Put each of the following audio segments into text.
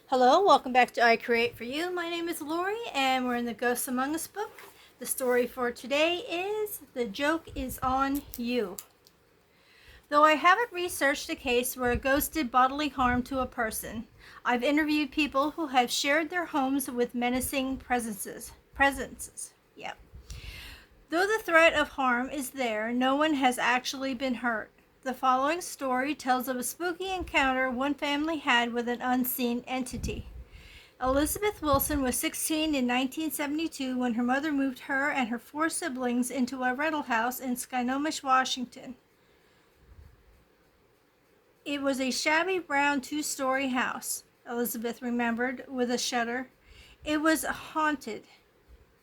Hello, welcome back to I Create For You. My name is Lori, and we're in the Ghosts Among Us book. The story for today is The Joke Is On You. Though I haven't researched a case where a ghost did bodily harm to a person, I've interviewed people who have shared their homes with menacing presences. Yep. Though the threat of harm is there, no one has actually been hurt. The following story tells of a spooky encounter one family had with an unseen entity. Elizabeth Wilson was 16 in 1972 when her mother moved her and her four siblings into a rental house in Skynomish, Washington. It was a shabby brown two-story house, Elizabeth remembered with a shudder. It was haunted.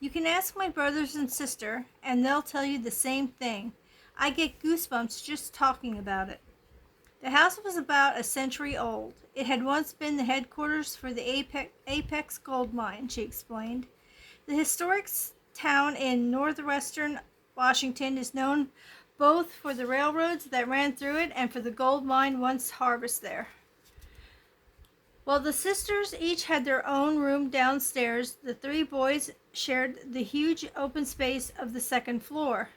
You can ask my brothers and sister, and they'll tell you the same thing. I get goosebumps just talking about it. The house was about a century old. It had once been the headquarters for the Apex gold mine, she explained. The historic town in northwestern Washington is known both for the railroads that ran through it and for the gold mine once harvested there. While the sisters each had their own room downstairs, the three boys shared the huge open space of the second floor.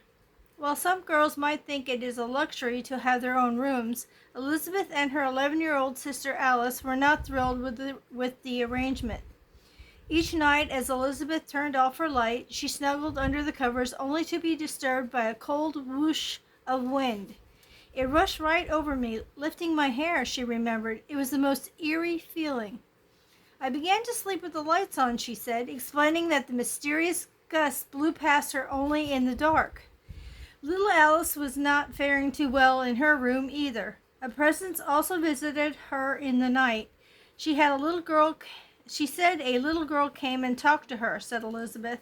While some girls might think it is a luxury to have their own rooms, Elizabeth and her 11-year-old sister Alice were not thrilled with the arrangement. Each night, as Elizabeth turned off her light, she snuggled under the covers only to be disturbed by a cold whoosh of wind. It rushed right over me, lifting my hair, she remembered. It was the most eerie feeling. I began to sleep with the lights on, she said, explaining that the mysterious gust blew past her only in the dark. Little Alice was not faring too well in her room either. A presence also visited her in the night. She said a little girl came and talked to her, said Elizabeth.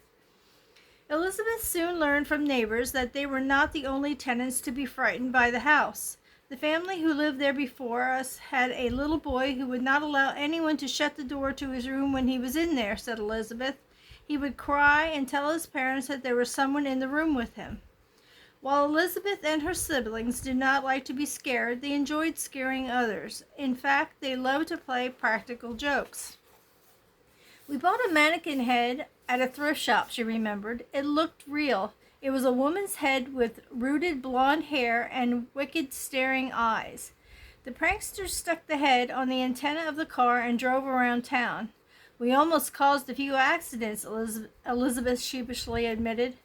Elizabeth soon learned from neighbors that they were not the only tenants to be frightened by the house. The family who lived there before us had a little boy who would not allow anyone to shut the door to his room when he was in there, said Elizabeth. He would cry and tell his parents that there was someone in the room with him. While Elizabeth and her siblings did not like to be scared, they enjoyed scaring others. In fact, they loved to play practical jokes. We bought a mannequin head at a thrift shop, she remembered. It looked real. It was a woman's head with rooted blonde hair and wicked staring eyes. The pranksters stuck the head on the antenna of the car and drove around town. We almost caused a few accidents, Elizabeth sheepishly admitted.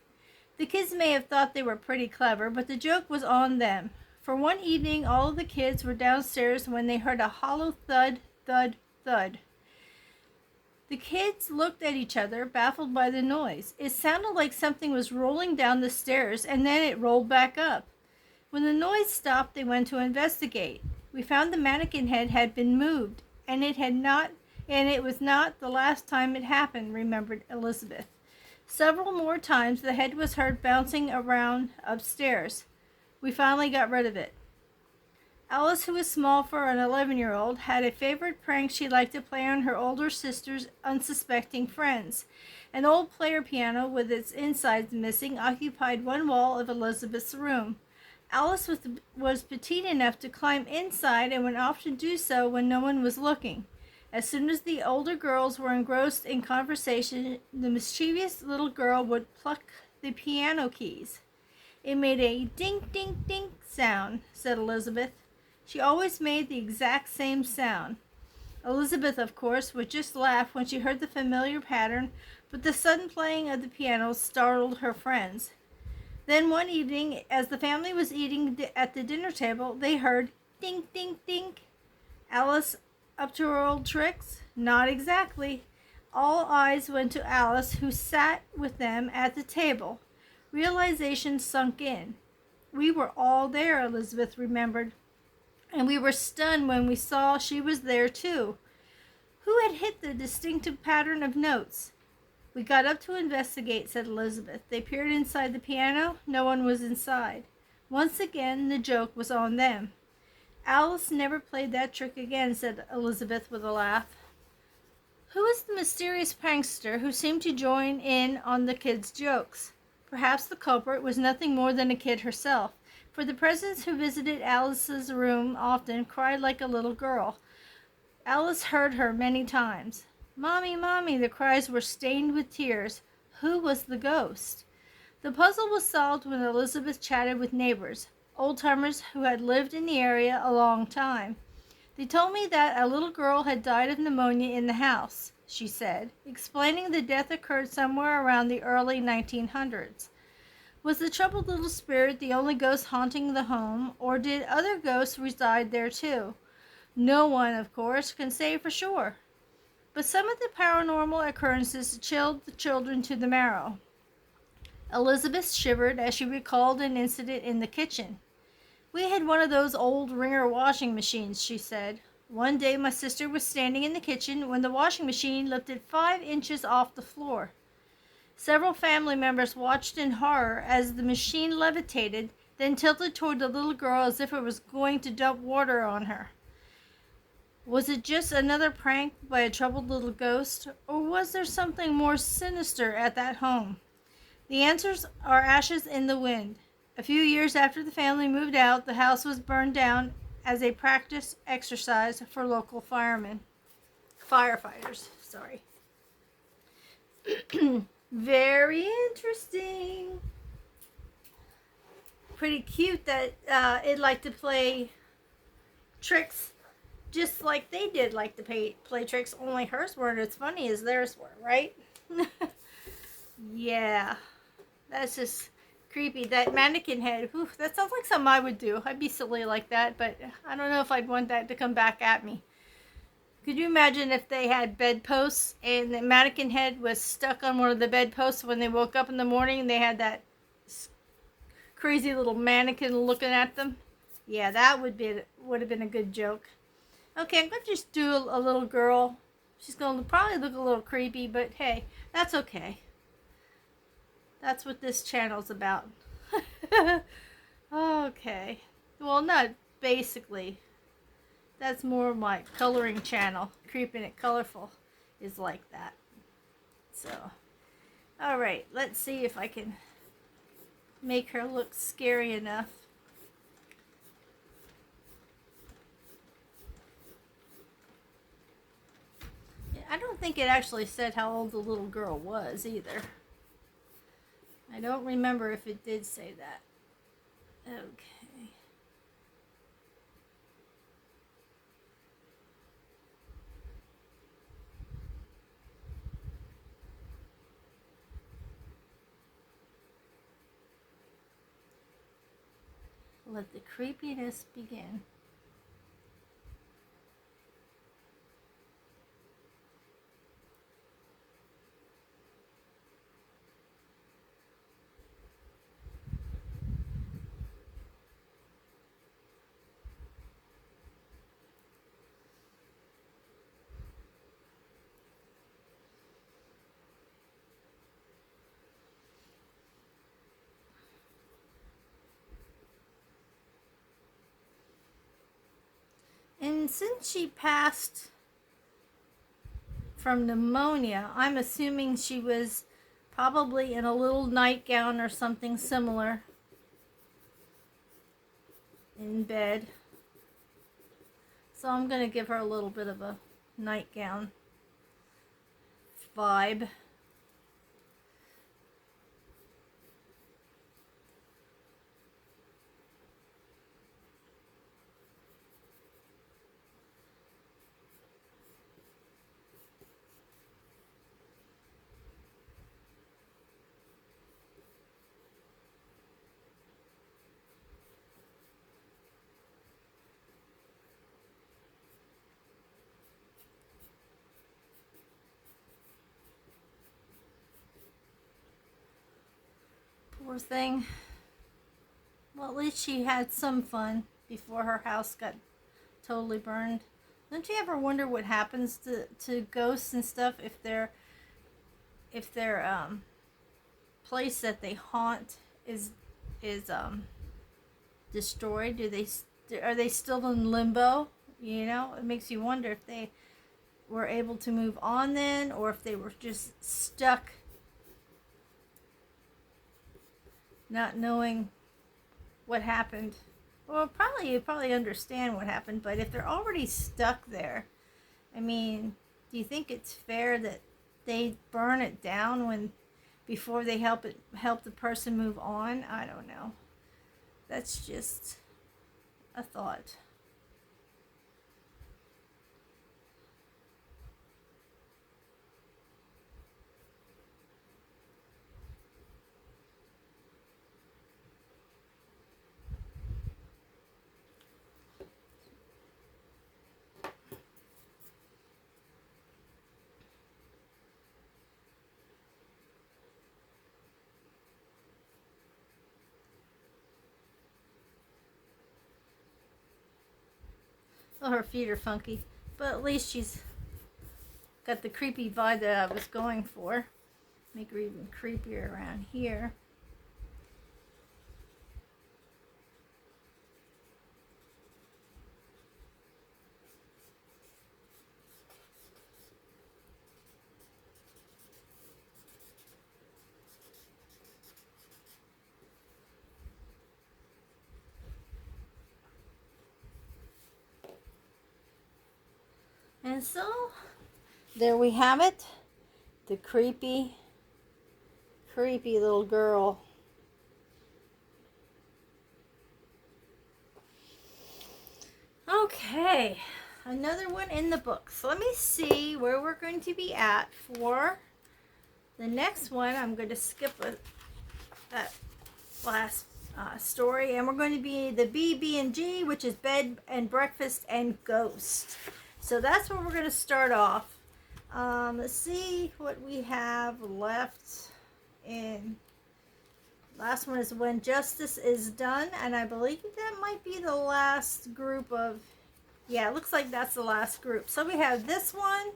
The kids may have thought they were pretty clever, but the joke was on them. For one evening, all of the kids were downstairs when they heard a hollow thud, thud, thud. The kids looked at each other, baffled by the noise. It sounded like something was rolling down the stairs, and then it rolled back up. When the noise stopped, they went to investigate. We found the mannequin head had been moved, and it was not the last time it happened, remembered Elizabeth. Several more times the head was heard bouncing around upstairs. We finally got rid of it. Alice, who was small for an 11-year-old, had a favorite prank she liked to play on her older sister's unsuspecting friends. An old player piano with its insides missing occupied one wall of Elizabeth's room. Alice was petite enough to climb inside and would often do so when no one was looking. As soon as the older girls were engrossed in conversation, the mischievous little girl would pluck the piano keys. It made a dink, dink, dink sound, said Elizabeth. She always made the exact same sound. Elizabeth, of course, would just laugh when she heard the familiar pattern, but the sudden playing of the piano startled her friends. Then one evening, as the family was eating at the dinner table, they heard dink, dink, dink. Alice, up to her old tricks? Not exactly. All eyes went to Alice, who sat with them at the table. Realization sunk in. We were all there, Elizabeth remembered, and we were stunned when we saw she was there too. Who had hit the distinctive pattern of notes? We got up to investigate, said Elizabeth. They peered inside the piano. No one was inside. Once again, the joke was on them. Alice never played that trick again, said Elizabeth with a laugh. Who is the mysterious prankster who seemed to join in on the kids' jokes? Perhaps the culprit was nothing more than a kid herself, for the presence who visited Alice's room often cried like a little girl. Alice heard her many times. "Mommy, Mommy," the cries were stained with tears. Who was the ghost? The puzzle was solved when Elizabeth chatted with neighbors, old-timers who had lived in the area a long time. "They told me that a little girl had died of pneumonia in the house," she said, explaining the death occurred somewhere around the early 1900s. Was the troubled little spirit the only ghost haunting the home, or did other ghosts reside there too? No one, of course, can say for sure. But some of the paranormal occurrences chilled the children to the marrow. Elizabeth shivered as she recalled an incident in the kitchen. "We had one of those old wringer washing machines," she said. "One day my sister was standing in the kitchen when the washing machine lifted 5 inches off the floor. Several family members watched in horror as the machine levitated, then tilted toward the little girl as if it was going to dump water on her. Was it just another prank by a troubled little ghost, or was there something more sinister at that home? The answers are ashes in the wind. A few years after the family moved out, the house was burned down as a practice exercise for local firefighters. Sorry. Very interesting. Pretty cute that it liked to play tricks just like they did like to play tricks, only hers weren't as funny as theirs were, right? Yeah, that's just creepy. That mannequin head, whew, that sounds like something I would do. I'd be silly like that, but I don't know if I'd want that to come back at me. Could you imagine if they had bedposts and the mannequin head was stuck on one of the bedposts when they woke up in the morning and they had that crazy little mannequin looking at them? Yeah, that would have been a good joke. Okay, I'm going to just do a little girl. She's going to probably look a little creepy, but hey, that's okay. That's what this channel's about. Okay. Well, not basically. That's more my coloring channel. Creeping It Colorful is like that. So, alright, let's see if I can make her look scary enough. I don't think it actually said how old the little girl was either. I don't remember if it did say that. Okay. Let the creepiness begin. And since she passed from pneumonia, I'm assuming she was probably in a little nightgown or something similar in bed. So I'm going to give her a little bit of a nightgown vibe. Poor thing. Well, at least she had some fun before her house got totally burned. Don't you ever wonder what happens to ghosts and stuff if their place that they haunt is destroyed? Are they still in limbo? You know, it makes you wonder if they were able to move on then, or if they were just stuck, not knowing what happened. Well, you probably understand what happened, but if they're already stuck there, I mean, do you think it's fair that they burn it down before they help the person move on? I don't know. That's just a thought. Well, her feet are funky, but at least she's got the creepy vibe that I was going for. Make her even creepier around here. And so, there we have it. The creepy little girl. Okay, another one in the book. So let me see where we're going to be at for the next one. I'm going to skip that last story, and we're going to be the B&G, which is Bed and Breakfast and Ghost. So that's where we're going to start off. Let's see what we have left in. Last one is When Justice is Done, and I believe that might be the last group of, yeah, it looks like that's the last group. So we have this one,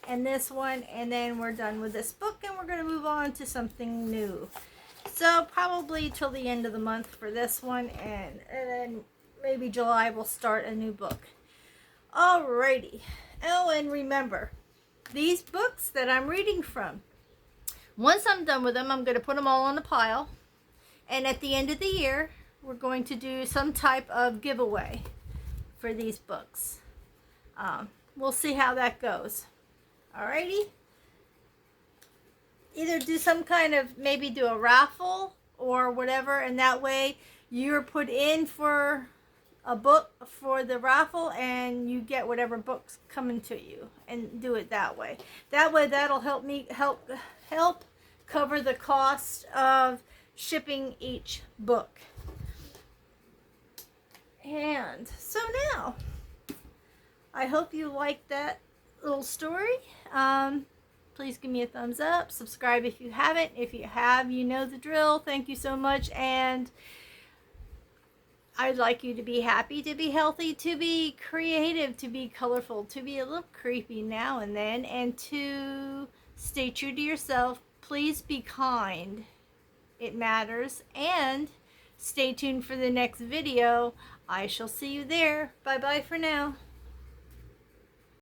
and then we're done with this book, and we're going to move on to something new. So probably till the end of the month for this one, and then maybe July we'll start a new book. Alrighty. Oh, and remember, these books that I'm reading from, once I'm done with them, I'm going to put them all on a pile. And at the end of the year, we're going to do some type of giveaway for these books. We'll see how that goes. Alrighty? Either do some kind of, maybe do a raffle or whatever, and that way you're put in for a book for the raffle and you get whatever books coming to you, and do it that way. That way that'll help me help cover the cost of shipping each book. And so now, I hope you liked that little story. Please give me a thumbs up. Subscribe if you haven't. If you have, you know the drill. Thank you so much. And I'd like you to be happy, to be healthy, to be creative, to be colorful, to be a little creepy now and then, and to stay true to yourself. Please be kind. It matters. And stay tuned for the next video. I shall see you there. Bye bye for now.